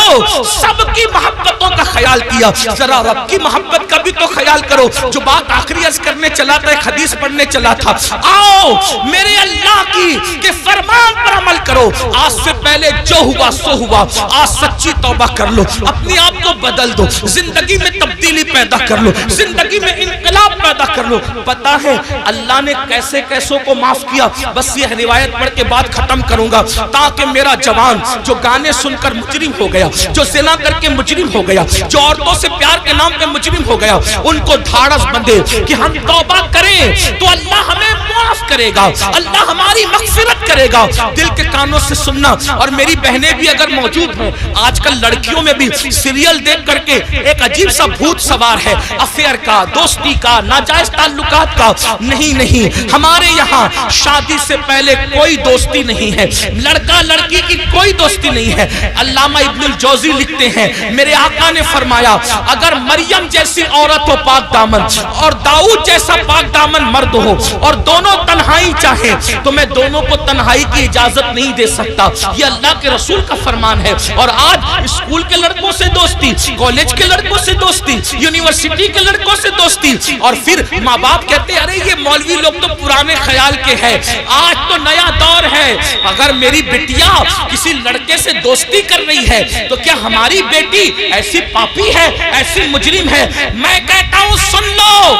تو سب کی محبتوں کا خیال کیا، ذرا رب کی محبت کا بھی تو خیال کرو۔ جو بات آخری عرض کرنے چلا تھا، ایک حدیث پڑھنے چلا تھا، آؤ میرے اللہ کی کہ فرمان پر عمل کرو، آج سے پہلے جو ہوا سو ہوا، آج سچی توبہ کر لو، اپنی آپ کو بدل دو، زندگی میں تبدیلی پیدا کر لو، زندگی میں انقلاب پیدا کر لو۔ پتا ہے اللہ نے کیسے کیسوں کو معاف کیا؟ بس یہ روایت پڑھ کے بات ختم کروں گا، تاکہ میرا جوان جو گانے سن کر مجرم ہو گیا، جو زنا کر کے مجرم ہو گیا، جو عورتوں سے پیار کے نام پہ مجرم ہو گیا، ان کو دھاڑس بندے کہ ہم توبہ کریں تو اللہ ہمیں معاف کرے گا، اللہ ہماری مغفرت کرے گا۔ دل کے کانوں سے سننا۔ اور میری بہنیں بھی اگر موجود ہیں، آج کل لڑکیوں میں بھی سیریل دیکھ کر کے ایک عجیب سا بھوت سوار ہے، افیئر کا، دوستی کا، ناجائز تعلقات کا۔ نہیں، ہمارے یہاں شادی سے پہلے کوئی دوستی نہیں ہے، لڑکا لڑکی کی کوئی دوستی نہیں ہے۔ علامہ ابن الجوزی لکھتے ہیں، میرے آقا نے فرمایا اگر مریم جیسی عورت ہو پاک دامن اور داؤد جیسا پاک دامن مرد ہو اور دونوں تنہائی چاہیں تو میں دونوں کو تنہائی کی اجازت نہیں دے سکتا۔ یہ اللہ کے رسول کا فرمان ہے۔ اور آج اسکول کے لڑکوں سے دوستی، کالج کے لڑکوں سے دوستی، یونیورسٹی کے لڑکوں سے دوستی، اور پھر ماں باپ کہتے ہیں ارے یہ مولوی لوگ تو پرانے خیال کے ہیں، آج تو نیا دور ہے۔ اگر میری بیٹیا کسی لڑکے سے دوستی کر رہی ہے تو کیا ہماری بیٹی ایسی پاپی ہے، ایسی مجرم ہے؟ میں کہتا ہوں سن لو،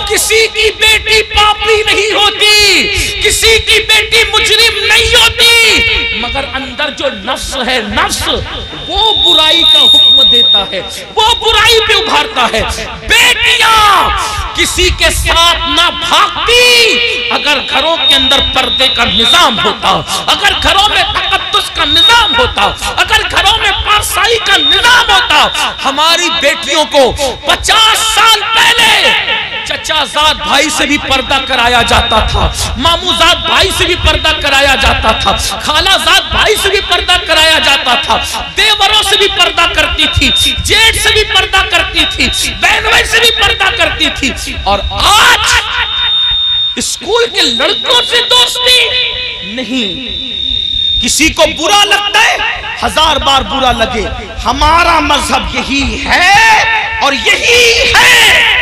کسی کی بیٹی پاپی نہیں ہوتی، کسی کی بیٹی مجرم نہیں ہوتی، مگر اندر جو نفس ہے، نفس وہ برائی کا حکم دیتا ہے، وہ برائی پہ ابھارتا ہے۔ بیٹیاں کسی کے ساتھ نہ بھاگتی اگر گھروں کے اندر پردے کا نظام ہوتا، اگر گھروں میں تقدس کا نظام ہوتا، اگر گھروں میں پارسائی کا نظام ہوتا۔ ہماری بیٹیوں کو 50 سال پہلے چچا زاد بھائی سے بھی پردہ کرایا جاتا تھا، مامو زاد بھائی سے بھی پردہ کرایا جاتا تھا، خالہ زاد بھائی سے بھی پردہ کرایا جاتا تھا، دیوروں سے بھی پردہ کرتی تھی، جیٹ سے بھی پردہ کرتی تھی، بہن بھائی سے بھی پردہ کرتی تھی۔ اور آج اسکول کے لڑکوں سے دوستی نہیں۔ کسی کو برا لگتا ہے، 1000 بار برا لگے، ہمارا مذہب یہی ہے اور یہی ہے۔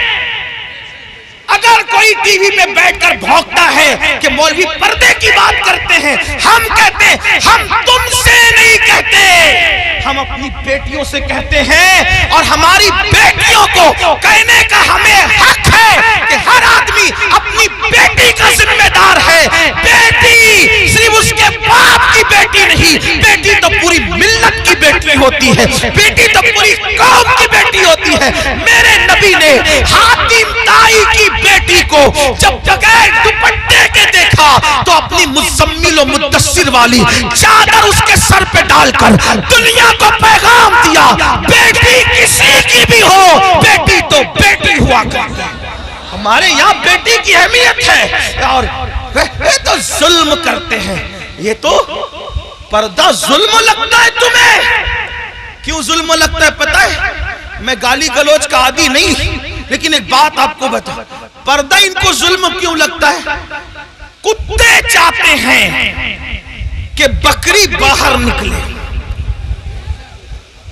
اگر کوئی ٹی وی پہ بیٹھ کر بھونکتا ہے کہ مولوی پردے کی بات کرتے ہیں، ہم کہتے ہیں ہم تم سے نہیں کہتے، ہم اپنی بیٹیوں سے کہتے ہیں، اور ہماری بیٹیوں کو کہنے کا ہمیں حق ہے کہ ہر آدمی اپنی بیٹی کا ذمہ دار ہے۔ بیٹی صرف اس کے باپ کی بیٹی نہیں، بیٹی تو پوری ملت کی بیٹی ہوتی ہے، بیٹی تو پوری قوم کی بیٹی ہوتی ہے۔ میرے نبی نے حاتم طائی کی بیٹی کو جب بغیر دوپٹے کے دیکھا تو اپنی مزمل و مدثر والی چادر اس کے سر پہ ڈال کر دنیا کو پیغام دیا، بیٹی کسی کی بھی ہو، بیٹی تو بیٹی ہوا کرتی۔ ہمارے یہاں بیٹی کی اہمیت ہے، اور یہ تو ظلم کرتے ہیں۔ یہ تو پردہ ظلم لگتا ہے تمہیں؟ کیوں ظلم لگتا ہے پتہ ہے؟ میں گالی گلوچ کا عادی نہیں، لیکن ایک بات آپ کو بتا، پردہ ان کو ظلم کیوں لگتا ہے؟ کتے چاہتے ہیں کہ بکری باہر نکلے،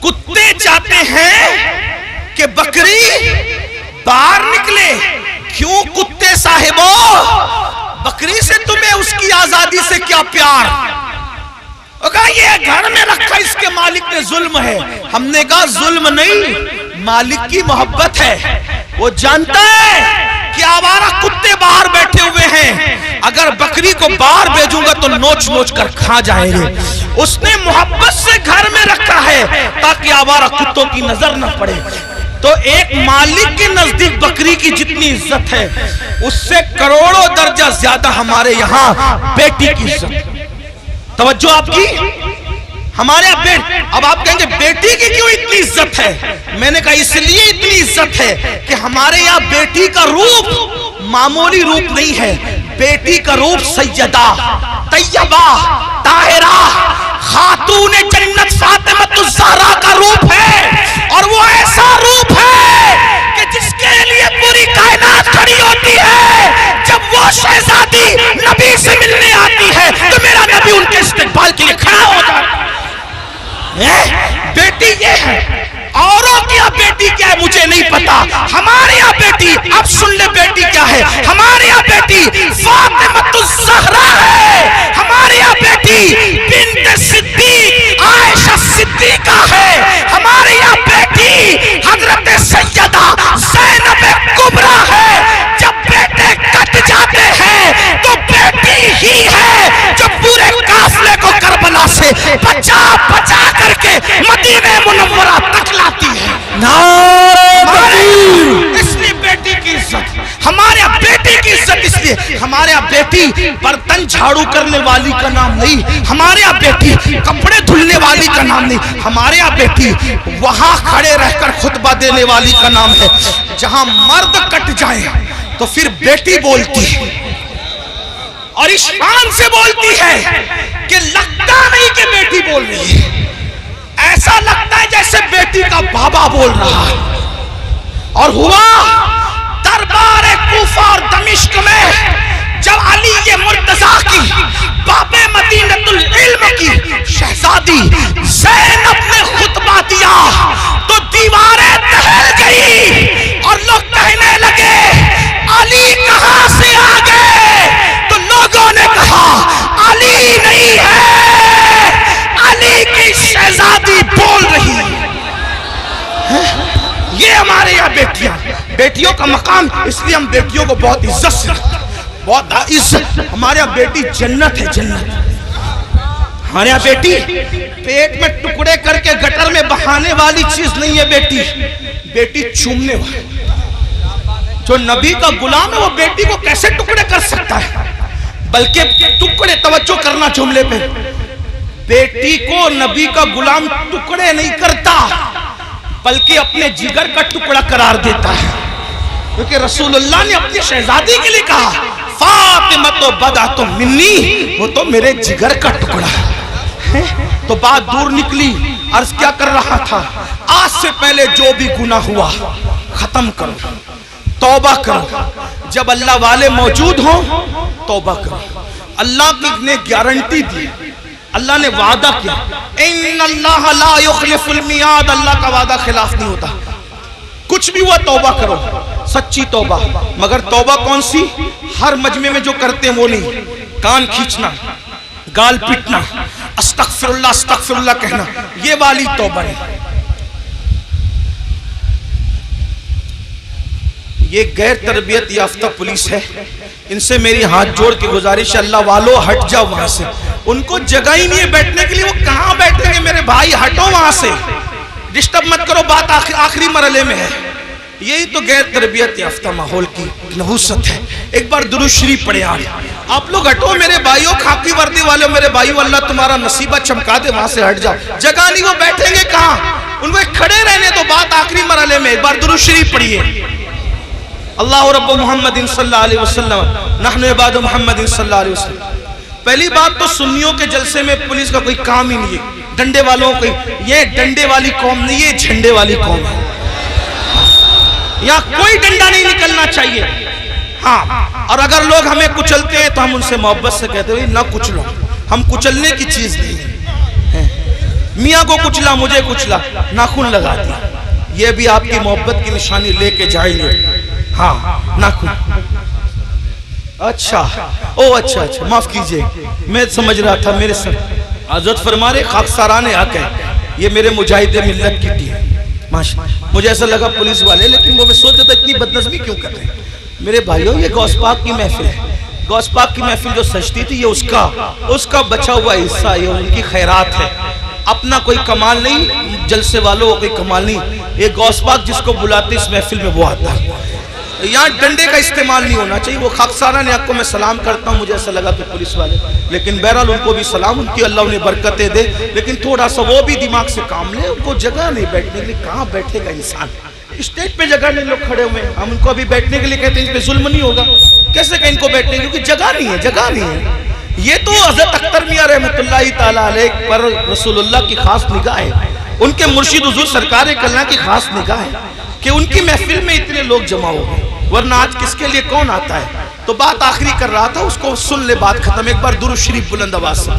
کتے چاہتے ہیں کہ بکری باہر نکلے۔ کیوں کتے صاحبوں؟ بکری سے تمہیں اس کی آزادی سے کیا پیار؟ کہا یہ گھر میں رکھا اس کے مالک نے ظلم ہے۔ ہم نے کہا ظلم نہیں، مالک کی محبت ہے۔ وہ جانتا ہے کہ آوارہ کتے باہر بیٹھے ہوئے ہیں، اگر بکری کو باہر بھیجوں گا تو نوچ نوچ کر کھا جائیں گے۔ اس نے محبت سے گھر میں رکھا ہے تاکہ آوارہ کتوں کی نظر نہ پڑے۔ تو ایک مالک کے نزدیک بکری کی جتنی عزت ہے، اس سے کروڑوں درجہ زیادہ ہمارے یہاں بیٹی کی عزت۔ توجہ آپ کی، ہمارے اب آپ کہیں گے بیٹی کی کیوں اتنی عزت ہے؟ میں نے کہا اس لیے اتنی عزت ہے کہ ہمارے یہاں بیٹی کا روپ معمولی روپ نہیں ہے، بیٹی کا روپ سیدہ، طیبہ، طاہرہ، خاتون جنت فاطمۃ الزہرا کا روپ ہے، اور وہ ایسا روپ ہے کہ جس کے لیے پوری کائنات کھڑی ہوتی ہے۔ جب وہ شہزادی نبی سے ملنے آتی ہے تو میرا نبی ان کے استقبال کے لیے کھڑا ہو جاتا ہے۔ بیٹی بیٹی یہ ہے، اوروں کی یہاں بیٹی کیا ہے مجھے نہیں پتا، ہمارے یہاں بیٹی، اب سن لے بیٹی کیا ہے، ہمارے یہاں بیٹی فاطمۃ الزہرا ہے، ہمارے یہاں بیٹی بنت صدیق عائشہ صدیقہ ہے، ہمارے یہاں بیٹی حضرت سیدہ زینب کبریٰ ہے۔ جب بیٹے کٹ جاتے ہیں تو بیٹی ہی ہے جو پورے قافلے کو کربلا سے بچا بچا کر کے مدینہ منورہ تک لاتی ہے۔ اس لیے بیٹی کی عزت، ہمارے بیٹی کی عزت اس لیے، ہمارے بیٹی برتن جھاڑو کرنے والی کا نام نہیں، ہمارے بیٹی کپڑے دھلنے والی کا نام نہیں، ہمارے بیٹی وہاں کھڑے رہ کر خطبہ دینے والی کا نام ہے۔ جہاں مرد کٹ جائیں تو پھر بیٹی بولتی ہے اور اس شان سے بولتی ہے کہ لگتا نہیں کہ بیٹی بول رہی ہے، ایسا لگتا ہے جیسے بیٹی کا بابا بول رہا ہے۔ اور ہوا دربار کوفہ اور دمشق میں جب علی مرتضیٰ کی باب مدینۃ العلم کی شہزادی زینب نے خطبہ دیا تو دیواریں دہل گئی اور لوگ کہنے لگے علی کہاں سے آ گئے؟ تو لوگوں نے کہا علی نہیں ہے، علی کی شہزادی بول رہی ہے۔ یہ ہمارے یہاں بیٹیاں، بیٹیوں کا مقام، اس لیے ہم بیٹیوں کو بہت عزت سے، بہت عزت، ہمارے یہاں بیٹی جنت ہے، جنت۔ ہمارے یہاں بیٹی پیٹ میں ٹکڑے کر کے گٹر میں بہانے والی چیز نہیں ہے، بیٹی بیٹی چومنے والی۔ جو نبی کا غلام ہے وہ بیٹی کو کیسے ٹکڑے کر سکتا ہے؟ بلکہ ٹکڑے، توجہ کرنا جملے پہ، بیٹی کو نبی کا غلام ٹکڑے نہیں کرتا بلکہ اپنے جگر کا ٹکڑا قرار دیتا ہے، کیونکہ رسول اللہ نے اپنی شہزادی کے لیے کہا فاطمہ بضعۃ منی، وہ تو میرے جگر کا ٹکڑا ہے۔ تو بات دور نکلی، عرض کیا کر رہا تھا، آج سے پہلے جو بھی گناہ ہوا ختم کرو، توبہ کرو، جب اللہ والے موجود ہوں توبہ کرو۔ اللہ نے گارنٹی دی، اللہ نے وعدہ کیا، ان اللہ لا یخلف المیعاد، اللہ کا وعدہ خلاف نہیں ہوتا۔ کچھ بھی ہوا توبہ کرو، سچی توبہ، مگر توبہ کون سی؟ ہر مجمع میں جو کرتے ہیں وہ نہیں، کان کھینچنا، گال پٹنا، استغفر اللہ کہنا، یہ والی توبہ نہیں۔ یہ غیر تربیت یافتہ پولیس ہے، ان سے میری ہاتھ جوڑ کے گزارش ہے، اللہ والو ہٹ جاؤ وہاں سے، ان کو جگہ ہی نہیں ہے بیٹھنے کے لیے، وہ کہاں بیٹھیں گے میرے بھائی، ہٹو وہاں سے، ڈسٹرب مت کرو، بات آخری مرحلے میں ہے۔ یہی تو غیر تربیت یافتہ ماحول کی نحوست ہے۔ ایک بار درود شریف پڑھے آپ لوگ، ہٹو میرے بھائیوں، خاکی وردی والے میرے بھائیوں، اللہ تمہارا نصیبہ چمکا دے، وہاں سے ہٹ جاؤ، جگہ نہیں، وہ بیٹھیں گے کہاں، ان کو کھڑے رہنے تو، بات آخری مرحلے میں۔ ایک بار درود شریف پڑھیے، اللہ رب محمد صلی اللہ علیہ وسلم، نحن عباد محمد صلی اللہ علیہ وسلم۔ پہلی بات تو سنیوں کے جلسے میں پولیس کا کوئی کام ہی نہیں ہے، ڈنڈے والوں کو، یہ ڈنڈے والی قوم نہیں، یہ جھنڈے والی قوم ہے، یہاں کوئی ڈنڈا نہیں نکلنا چاہیے۔ ہاں، اور اگر لوگ ہمیں کچلتے ہیں تو ہم ان سے محبت سے کہتے ہیں نہ کچلو، ہم کچلنے کی چیز نہیں، میاں کو کچلا، مجھے کچلا، ناخن لگا دیا، یہ بھی آپ کی محبت کی نشانی لے کے جائیں گے۔ ہاں، ناخن، اچھا، اچھا، معاف کیجئے، میں سمجھ رہا تھا میرے سر حضرت فرما رہے خاکساران حق ہے، یہ میرے مجاہد ملت کی ٹیم، مجھے ایسا لگا پولیس والے، لیکن وہ میں سوچ رہا تھا اتنی بدنظمی کیوں کر رہے ہیں میرے بھائیوں، یہ غوث پاک کی محفل ہے، غوث پاک کی محفل جو سجتی تھی، یہ اس کا بچا ہوا حصہ، یہ ان کی خیرات ہے، اپنا کوئی کمال نہیں، جلسے والوں کوئی کمال نہیں، یہ غوث پاک جس کو بلاتے اس محفل میں وہ آتا ہے، یہاں ڈنڈے کا استعمال نہیں ہونا چاہیے۔ وہ خاکساران حق کو میں سلام کرتا ہوں، مجھے ایسا لگا کہ پولیس والے، لیکن بہرحال ان کو بھی سلام، ان کی اللہ انہیں برکتیں دے، لیکن تھوڑا سا وہ بھی دماغ سے کام لے، ان کو جگہ نہیں بیٹھنے کے لیے، کہاں بیٹھے گا انسان، اسٹیج پہ جگہ نہیں، لوگ کھڑے ہوئے ہیں، ہم ان کو ابھی بیٹھنے کے لیے کہتے ہیں ان پہ ظلم نہیں ہوگا، کیسے کہ ان کو بیٹھنے کے لیے، کیونکہ جگہ نہیں ہے، جگہ نہیں ہے۔ یہ تو حضرت اختر میاں رحمۃ اللہ تعالیٰ علیہ پر رسول اللہ کی خاص نگاہ ہے، ان کے مرشد حضور سرکار کلام کی خاص نگاہ ہے کہ ان کی محفل میں اتنے لوگ جمع ہو گئے، ورنہ آج کس کے لیے کون آتا ہے؟ تو بات آخری کر رہا تھا، اس کو سن لے، بات ختم۔ ایک بار درود شریف بلند آواز سے،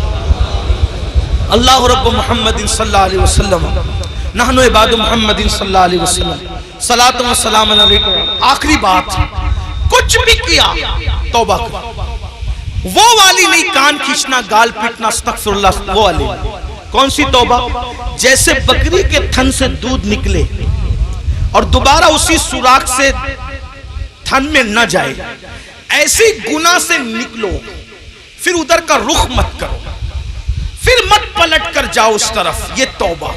اللہ رب محمد صلی اللہ علیہ وسلم، نحن عباد محمد صلی اللہ علیہ وسلم صلاۃ و سلام علیکم. آخری بات، کچھ بھی کیا توبہ کرو. وہ والی نہیں کان کھینچنا، گال پیٹنا، استغفر اللہ، وہ والی. کون سی توبہ؟ جیسے بکری کے تھن سے دودھ نکلے اور دوبارہ اسی سوراخ سے تھن میں نہ جائے، ایسی گناہ سے نکلو، پھر ادھر کا رخ مت کرو، پھر مت پلٹ کر جاؤ اس طرف. یہ توبہ.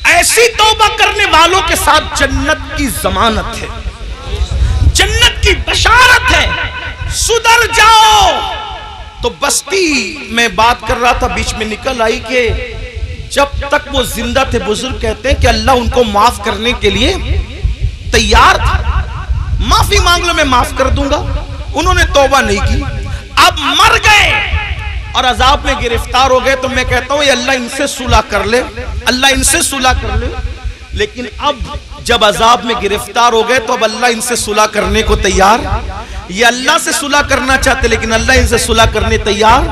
ایسی توبہ کرنے والوں کے ساتھ جنت کی ضمانت ہے، جنت کی بشارت ہے. سدھر جاؤ. تو بستی میں بات کر رہا تھا، بیچ میں نکل آئی کہ جب تک وہ زندہ تھے بزرگ کہتے ہیں کہ اللہ ان کو معاف کرنے کے لیے تیار تھا. معافی مانگ لو میں معاف کر دوں گا. انہوں نے توبہ نہیں کی. اب مر گئے اور عذاب میں گرفتار ہو گئے تو میں کہتا ہوں یہ اللہ ان سے صلح کر لے، اللہ ان سے صلح کر لے. لیکن اب جب عذاب میں گرفتار ہو گئے تو اب اللہ ان سے صلح کرنے کو تیار. یہ اللہ سے صلح کرنا چاہتے لیکن اللہ ان سے صلح کرنے تیار.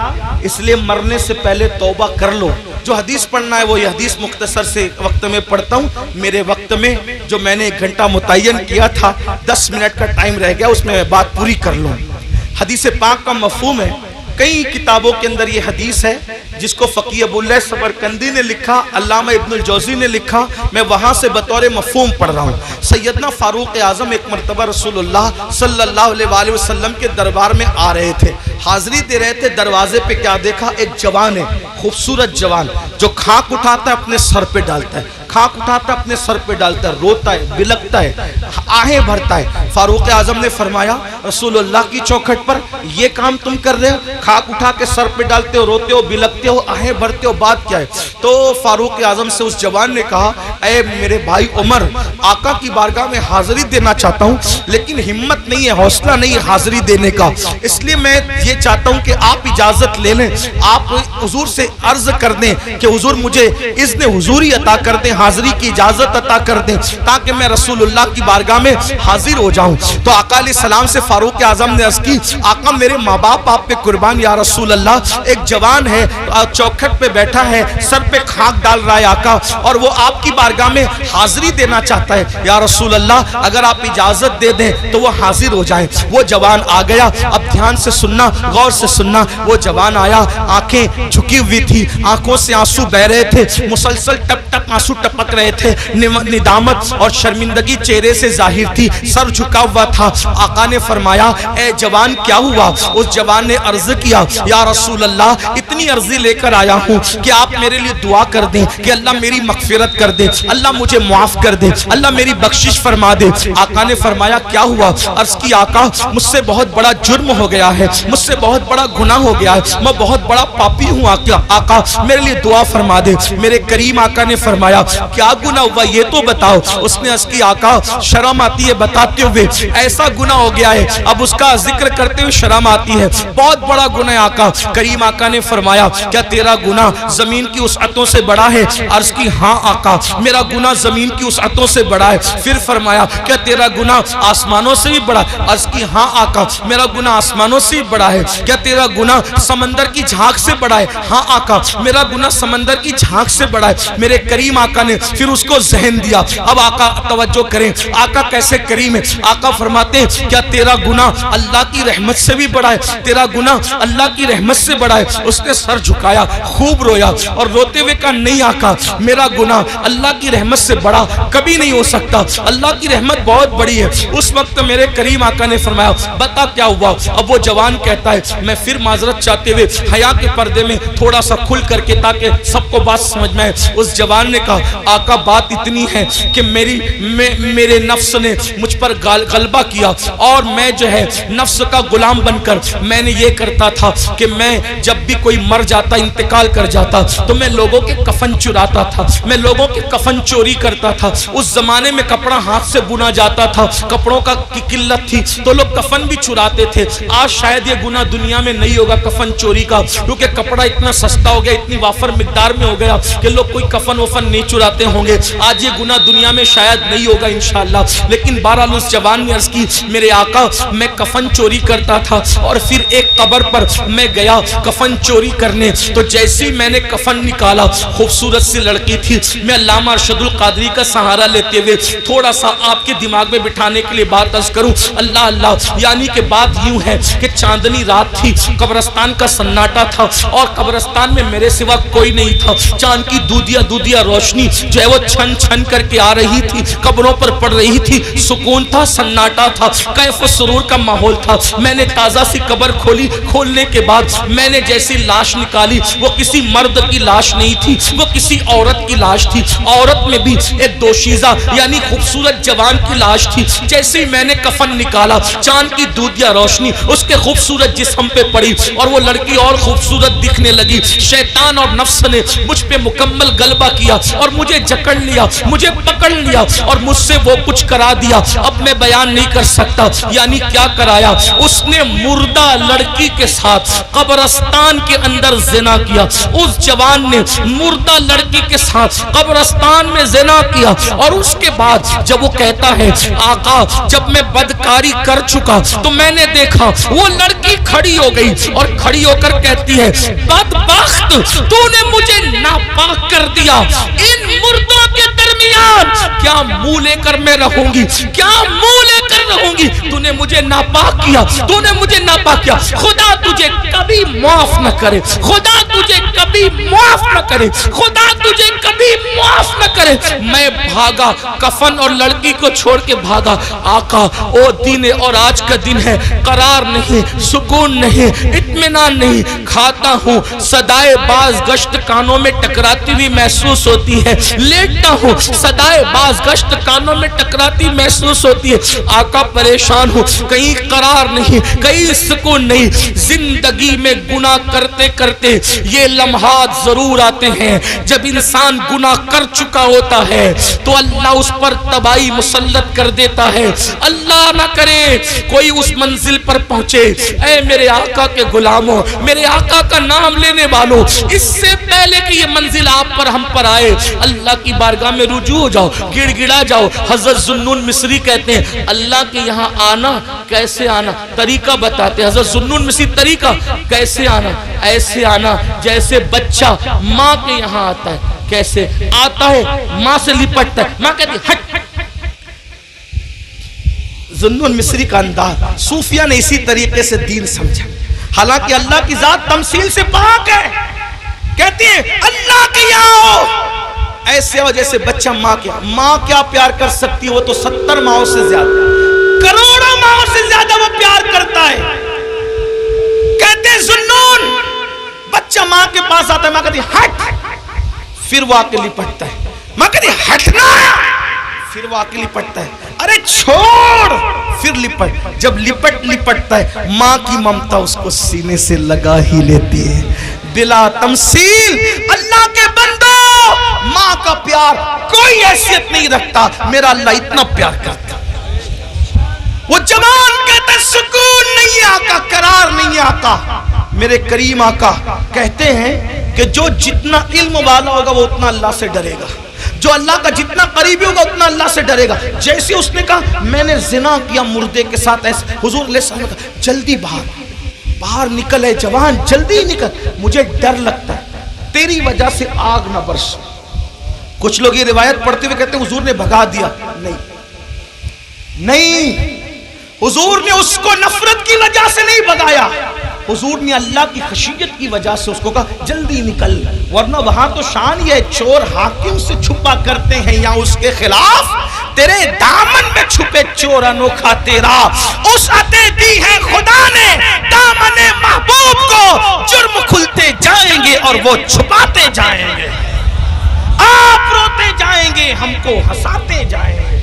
اس لیے مرنے سے پہلے توبہ کر لو. جو حدیث پڑھنا ہے وہ یہ حدیث مختصر سے وقت میں پڑھتا ہوں. میرے وقت میں جو میں نے 1 گھنٹہ متعین کیا تھا 10 منٹ کا ٹائم رہ گیا، اس میں بات پوری کر لوں. حدیث پاک کا مفہوم ہے. کئی کتابوں کے اندر یہ حدیث ہے جس کو فقیہ ابو اللہ سمرقندی نے لکھا، علامہ ابن الجوزی نے لکھا. میں وہاں سے بطور مفہوم پڑھ رہا ہوں. سیدنا فاروق اعظم ایک مرتبہ رسول اللہ صلی اللہ علیہ وسلم کے دربار میں آ رہے تھے، حاضری دے رہے تھے. دروازے پہ کیا دیکھا؟ ایک جوان ہے، خوبصورت جوان، جو خاک اٹھاتا ہے اپنے سر پہ ڈالتا ہے، خاک اٹھاتا ہے اپنے سر پہ ڈالتا ہے، روتا ہے، بلکتا ہے، آہیں بھرتا ہے. فاروق اعظم نے فرمایا رسول اللہ کی چوکھٹ پر یہ کام تم کر رہے ہو؟ خاک اٹھا کے سر پہ ڈالتے ہو، روتے ہو، بلکتے ہو، آہیں بھرتے ہو، بات کیا ہے؟ تو فاروق اعظم سے اس جوان نے کہا اے میرے بھائی عمر، آقا کی بارگاہ میں حاضری دینا چاہتا ہوں لیکن ہمت نہیں ہے، حوصلہ نہیں ہے حاضری دینے کا. اس لیے میں یہ چاہتا ہوں کہ آپ اجازت لے لیں، آپ حضور سے عرض کر دیں کہ حضور مجھے اذن حضوری عطا کر دیں، حاضری کی اجازت عطا کر دیں تاکہ میں رسول اللہ کی بارگاہ میں حاضر ہو جاؤں. تو آقا علیہ السلام سے فاروق اعظم نے عرض کی آقا میرے ماں باپ آپ پہ قربان یا رسول اللہ. ایک جوان ہے چوکھٹ پہ بیٹھا ہے، سر پہ خاک ڈال رہا ہے آقا، اور وہ آپ کی بارگاہ میں حاضری دینا چاہتا ہے یا رسول اللہ. اگر آپ اجازت دے دیں تو وہ حاضر ہو جائیں. وہ جوان آ گیا. اب دھیان سے سننا، غور سے سننا. وہ جوان آیا، آنکھیں جھکی ہوئی تھی، آنکھوں سے آنسو بہ رہے تھے، مسلسل ٹپ ٹپ آنسو ٹپک رہے تھے. ندامت اور شرمندگی چہرے سے ظاہر تھی، سر جھکا ہوا تھا. آقا نے فرمایا اے جوان کیا ہوا؟ اس جوان نے عرض کیا یا رسول اللہ اتنی عرضی لے کر آیا ہوں کہ آپ میرے لیے دعا کر دیں کہ اللہ میری مغفرت کر دے، اللہ مجھے معاف کر دے، اللہ میری بخشش فرما دے. آقا نے فرمایا کیا ہوا؟ عرض کی آقا مجھ سے بہت بڑا جرم ہو گیا ہے، مجھ سے بہت بڑا گناہ ہو گیا ہے، میں بہت بڑا پاپی ہوں آقا میرے لیے دعا فرما دے. میرے کریم آقا نے فرمایا کیا گناہ ہوا یہ تو بتاؤ. اس نے عرض کی آقا شرم آتی ہے بتاتے ہوئے، ایسا گناہ ہو گیا ہے اب اس کا ذکر کرتے ہوئے شرم آتی ہے، بہت بڑا گناہ ہے آقا. کریم آقا نے فرمایا کیا تیرا گناہ زمین کی وسعتوں سے بڑا ہے؟ عرض کی ہاں آقا میرا گناہ زمین کی وسعتوں سے بڑا ہے. پھر فرمایا کیا تیرا گناہ آسمانوں سے بھی بڑا؟ عرض کی ہاں آقا میرا گناہ آسمانوں سے بھی بڑا ہے. کیا تیرا گناہ سمندر کی جھانک سے بڑا ہے؟ ہاں آقا میرا گناہ سمندر کی جھانک سے بڑا ہے. میرے کریم آقا نے پھر اس کو ذہن دیا. اب آقا توجہ کریں، آقا کیسے کریم ہے. آقا فرماتے ہیں کیا تیرا گناہ اللہ کی رحمت سے بھی بڑا ہے؟ تیرا گناہ اللہ کی رحمت سے بڑا ہے. اس نے سر جھکایا، خوب رویا اور روتے ہوئے کہا نہیں آقا میرا گناہ اللہ کی رحمت سے بڑا کبھی نہیں ہو سکتا، اللہ کی رحمت بہت بڑی ہے. اس وقت میرے کریم آقا نے فرمایا بتا کیا ہوا؟ اب وہ جوان کہتا ہے میں پھر معذرت چاہتے ہوئے حیا کے پردے میں تھوڑا سا کھل کر کے تاکہ سب کو بات سمجھ میں آئے. اس جوان نے کہا آقا بات اتنی ہے کہ میرے نفس نے مجھ پر غلبہ کیا اور میں جو ہے نفس کا غلام بن کر میں نے یہ کرتا تھا کہ میں جب بھی کوئی مر جاتا انتقال کر جاتا تو میں لوگوں کے کفن چراتا تھا، میں لوگوں کے کفن چوری کرتا تھا. اس زمانے میں کپڑا ہاتھ سے بنا جاتا تھا، کپڑوں کا قلت تھی تو لوگ کفن بھی چراتے تھے. آج شاید یہ گناہ دنیا میں نہیں ہوگا کفن چوری کا، کیونکہ کپڑا اتنا سستا ہو گیا، اتنی وافر مقدار میں ہو گیا کہ لوگ کوئی کفن وفن نہیں چراتے ہوں گے. آج یہ گناہ دنیا میں شاید نہیں ہوگا انشاءاللہ. لیکن بہرحال اس جوان نے عرض کی میرے آقا میں کفن چوری کرتا تھا اور پھر ایک قبر پر میں گیا کفن چوری کرنے. تو جیسی میں نے کفن نکالا خوبصورت سی لڑکی تھی. میں علامہ ارشد القادری کا سہارا لیتے ہوئے تھوڑا سا آپ کے دماغ میں بٹھانے کے لیے بات عرض کروں. اللہ اللہ، یعنی کہ بات یوں ہے کہ چاندنی رات تھی، قبرستان کا سناٹا تھا اور قبرستان میں میرے سوا کوئی نہیں تھا. چاند کی دودیا دودیا روشنی جو ہے وہ چھن چھن کر کے آ رہی تھی، قبروں پر پڑ رہی تھی. سکون تھا، سناٹا تھا، کیف و سرور کا ماحول تھا. میں نے تازہ سی قبر کھولی. کھولنے کے بعد میں نے جیسی لاش نکالی، وہ کسی مرد کی لاش نہیں تھی، وہ کسی عورت کی لاش تھی. عورت میں بھی ایک دوشیزہ یعنی خوبصورت جوان کی لاش تھی. جیسے ہی میں نے کفن نکالا، چاند کی دودیا روشنی اس کے خوبصورت جسم پہ پڑی اور وہ لڑکی اور خوبصورت دکھنے لگی. شیطان اور نفس نے مجھ پہ مکمل غلبہ کیا اور مجھے جکڑ لیا، مجھے پکڑ لیا اور مجھ سے وہ کچھ کرا دیا. اب میں بیان نہیں کر سکتا. یعنی کیا کرایا؟ اس نے مردہ لڑکی کے ساتھ قبرستان کے اندر زنا کیا. اس جوان نے مردہ لڑکی کے ساتھ قبرستان میں زنا کیا. اور اس کے بعد جب وہ کہتا ہے آقا جب میں بدکاری کر چکا تو میں نے دیکھا وہ لڑکی کھڑی ہو گئی اور کھڑی ہو کر کہتی ہے بدبخت تو نے مجھے ناپاک کر دیا. ان مردوں کے درمیان کیا منہ لے کر میں رہوں گی؟ کیا منہ لے کر رہوں گی؟ تو نے مجھے ناپاک کیا، تو نے مجھے ناپاک کیا. خدا تجھے کبھی معاف نہ کرے، خدا تجھے کبھی معاف نہ کرے، خدا تجھے کبھی معاف نہ کرے. میں بھاگا، کفن اور لڑکی کو چھوڑ کے بھاگا. آقا او دن اور آج کا دن ہے، قرار نہیں، سکون نہیں، اطمینان نہیں. کھاتا ہوں، صدائے باز گشت کانوں میں ٹکراتی ہوئی محسوس ہوتی ہے. لیٹتا ہوں، صدائے باز گشت کانوں میں ٹکراتی محسوس ہوتی ہے. آقا پریشان ہوں، کہیں قرار نہیں، کہیں سکون نہیں. زندگی میں گناہ کرتے کرتے یہ لمحات ضرور آتے ہیں جب انسان گناہ کر چکا ہوتا ہے تو اللہ اس پر تباہی مسلط کر دیتا ہے. اللہ نہ کرے کوئی اس منزل پر پہنچے. اے میرے آقا کے غلاموں، میرے آقا کا نام لینے والوں، اس سے پہلے کہ یہ منزل آپ پر ہم پر آئے اللہ کی بارگاہ میں رجوع ہو جاؤ، گڑ گڑا جاؤ. حضرت ذوالنون مصری کہتے ہیں اللہ کے یہاں آنا کیسے آنا، طریقہ بتاتے ہیں. حضرت ذوالنون مصری طریقہ کیسے آنا؟ ایسے آنا جیسے بچہ ماں کے یہاں آتا ہے. کیسے آتا ہے؟ ماں سے لپٹتا ہے، ماں کہتی ہے ہٹ. ذوالنون مصری کا انداز صوفیہ نے اسی طریقے سے دین سمجھا. حالانکہ اللہ کی ذات تمثیل سے پاک ہے. کہتی ہے اللہ کے یہاں ہو ایسے ہو جیسے بچہ ماں کے. ماں کیا پیار کر سکتی ہے؟ وہ تو 70 ماؤں سے زیادہ، کروڑوں ماؤں سے زیادہ وہ پیار کرتا ہے. کہتے ہیں ذوالنون بچہ ماں کے پاس آتا ہے، ماں کہتی ہے ہٹ، پھر وہ آ کے لپٹتا ہے. ماں کہتی ہے ہٹنا، پھر وہ آ کے لپٹتا ہے. ارے چھوڑ، پھر لپٹ. جب لپٹتا ہے ماں کی ممتا اس کو سینے سے لگا ہی لیتی ہے. بلا تمثیل اللہ کے بندو، ماں کا پیار کوئی حیثیت نہیں رکھتا. میرا اللہ اتنا پیار کرتا. وہ جوان کہتا ہے سکون نہیں آقا، قرار نہیں آقا. میرے کریم آقا کہتے ہیں کہ جو جتنا علم والا ہوگا وہ اتنا اللہ سے ڈرے گا، جو اللہ کا جتنا قریبی ہوگا اتنا اللہ سے ڈرے گا. جیسے اس نے کہا میں نے زنا کیا مردے کے ساتھ، ایسے حضور علیہ السلام نے کہا جلدی باہر نکل، ہے جوان جلدی نکل، مجھے ڈر لگتا ہے تیری وجہ سے آگ نہ برس. کچھ لوگ یہ روایت پڑھتے ہوئے کہتے ہیں حضور نے بھگا دیا. نہیں، حضور نے اس کو نفرت کی وجہ سے نہیں بھگایا. حضور نے اللہ کی خشیت کی وجہ سے اس کو کہا جلدی نکل. ورنہ وہاں تو شان یہ چور حاکم سے چھپا کرتے ہیں یا اس کے خلاف، تیرے دامن میں چھپے چور انوکھا تیرا. اس عطے دی ہے خدا نے دامن محبوب کو، جرم کھلتے جائیں گے اور وہ چھپاتے جائیں گے. آپ روتے جائیں گے، ہم کو ہنساتے جائیں گے.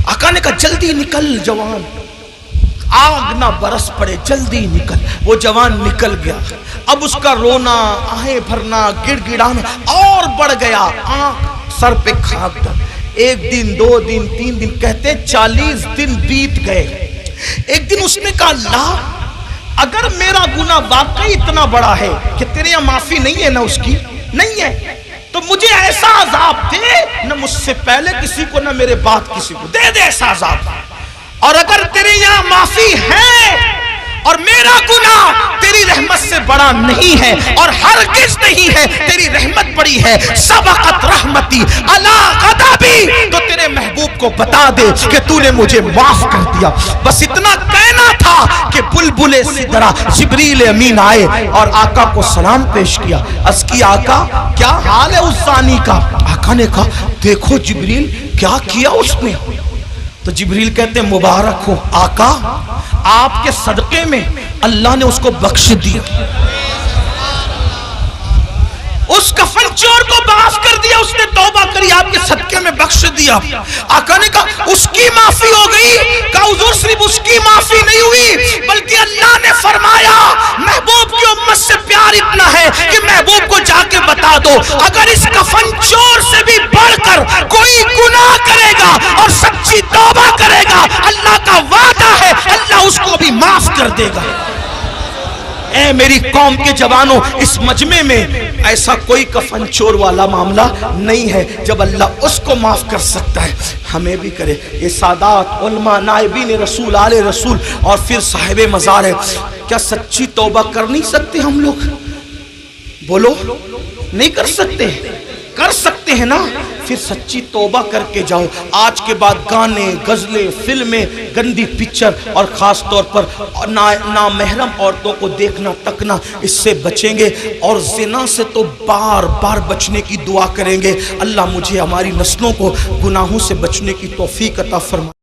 آقا نے کہا جلدی نکل جوان، آگ نہ برس پڑے، جلدی نکل. وہ جوان نکل گیا. اب اس کا رونا، آہیں بھرنا، گڑ گڑانا اور بڑھ گیا. آنکھ سر پہ خاک ڈال. 1 دن 2 دن 3 دن کہتے 40 دن بیت گئے. ایک دن اس نے کہا اللہ اگر میرا گناہ واقعی اتنا بڑا ہے کہ تیرے یہاں معافی نہیں ہے، نہ اس کی نہیں ہے، تو مجھے ایسا عذاب دے، نہ مجھ سے پہلے کسی کو نہ میرے بعد کسی کو، دے ایسا عذاب. اور اگر تیرے یہاں معافی ہے اور میرا گناہ تیری رحمت سے بڑا نہیں ہے اور ہرگز نہیں ہے، تیری رحمت بڑی ہے. سبقت رحمتی علی کو بتا دے کہ تو نے مجھے معاف کر دیا. بس اتنا کہنا تھا کہ بلبل سدرہ جبریل امین آئے اور آقا کو سلام پیش کیا. عرض کی آقا کیا حال ہے اس زانی کا؟ آقا نے کہا دیکھو جبریل کیا کیا اس نے. تو جبریل کہتے ہیں مبارک ہو آقا، آپ کے صدقے میں اللہ نے اس کو بخش دیا، اس کفن چور کو معاف کر دیا، اس نے توبہ کری، آپ کے صدقے میں بخش دیا. آقا نے کہا اس کی معافی ہو گئی. کہا حضور صرف اس کی معافی نہیں ہوئی بلکہ اللہ نے فرمایا محبوب کی امت سے پیار اتنا ہے کہ محبوب کو جا کے بتا دو اگر اس کفن چور سے بھی بڑھ کر کوئی گناہ کرے گا اور سچی توبہ کرے گا اللہ کا وعدہ ہے اللہ اس کو بھی معاف کر دے گا. اے میری قوم کے جوانوں، اس مجمع میں ایسا کوئی کفن چور والا معاملہ نہیں ہے. جب اللہ اس کو معاف کر سکتا ہے ہمیں بھی کرے. یہ سادات علماء نائبین رسول آل رسول اور پھر صاحب مزار ہے. کیا سچی توبہ کر نہیں سکتے ہم لوگ؟ بولو نہیں کر سکتے؟ کر سکتے ہیں نا. پھر سچی توبہ کر کے جاؤ. آج کے بعد گانے، غزلیں، فلمیں، گندی پکچر اور خاص طور پر نامحرم عورتوں کو دیکھنا تکنا، اس سے بچیں گے. اور زنا سے تو بار بار بچنے کی دعا کریں گے. اللہ مجھے ہماری نسلوں کو گناہوں سے بچنے کی توفیق عطا فرمائے.